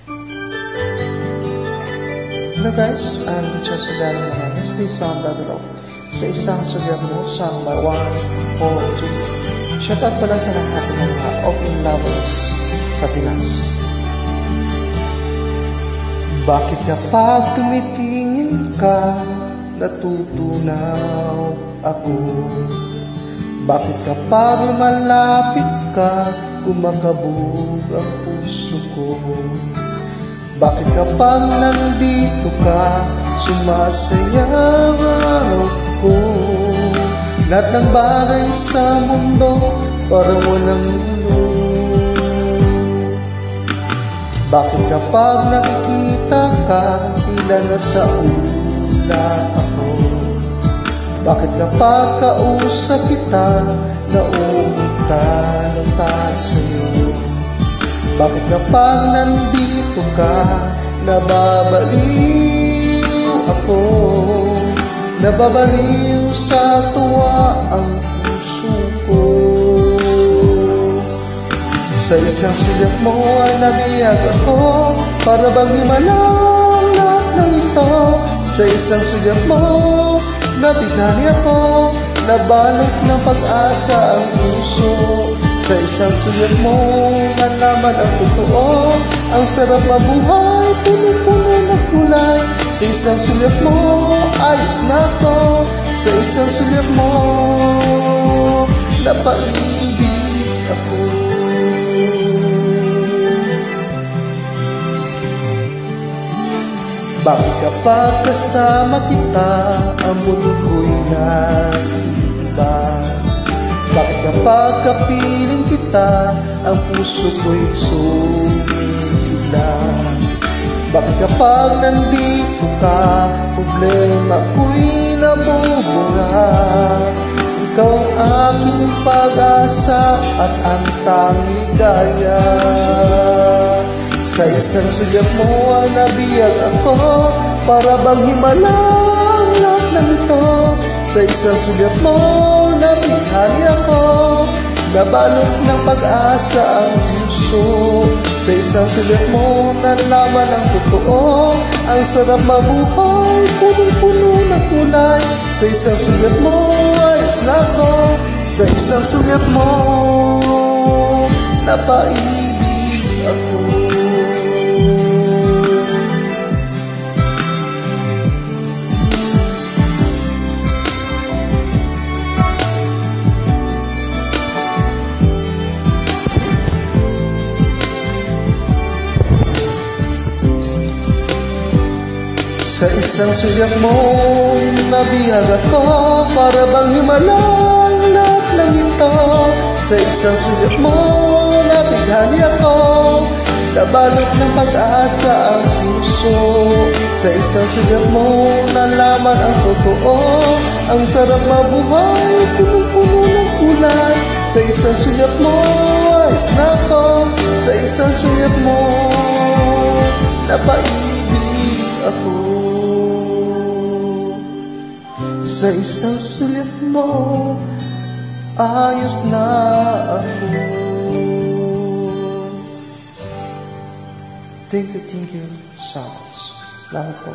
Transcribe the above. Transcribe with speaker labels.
Speaker 1: Hello guys, I'm the Church of God Marangas, this song Babylon. Sa isang sulyap mo, song by 1, 4, 2. Shoutout pala sa lahat ng mga open lovers sa Pinas. Bakit kapag tumitingin ka, natutunaw ako? Bakit kapag lumalapit ka, kumakabog ang puso ko? Bakit kapag nandito ka, sumasayang araw ko? Lahat ng bagay sa mundo parang walang ulo. Bakit kapag nakikita ka, tila nasa ulan ako? Bakit kapag kausap kita, nauutal-utal sa'yo? Bakit kapag nandito ka, nababaliw ako? Nababaliw sa tuwa ang puso ko. Sa isang sulyap mo ay nabiyag ako, para bang himalang lahat ng ito. Sa isang sulyap mo, nabighani ako, nabalot ng pag-asa ang puso. Sa isang sulyap mo, nalaman ang totoo, ang sarap mabuhay, puno-puno ng kulay. Sa isang sulyap mo, ayos na ako. Sa isang sulyap mo, napaibig ako. Bakit kapag kasama kita, ang mundo ko'y nag-iiba? Bakit kapag kapiling kita, ang puso ko'y sumigla? Bakit kapag nandito ka, problema ko'y nabubura? Ikaw ang aking pag-asa at ang tanging ligaya. Sa isang sulyap mo ay nabiyag ako, para bang himalang lahat ng ito. Sa isang sulyap mo, nabighani ako, nabalot ng pag-asa ang puso. Sa isang sulyap mo, nalaman ang totoo, ang sarap mabuhay, punong-puno ng kulay. Sa isang sulyap mo, ayos na ako. Sa isang sulyap mo, napaibig ako. Sa isang sulyap mo, nabihag ako, para bang himalang lahat ng ito. Sa isang sulyap mo, nabighani ako, nabalot ng pag-asa ang puso. Sa isang sulyap mo, nalaman ang totoo, ang sarap mabuhay, puno-puno ng kulay. Sa isang sulyap mo, ayos na ako. Sa isang sulyap mo, napaibig ako. Sa isang sulyap mo, ayos na ako. Thank you so much. Salamat po.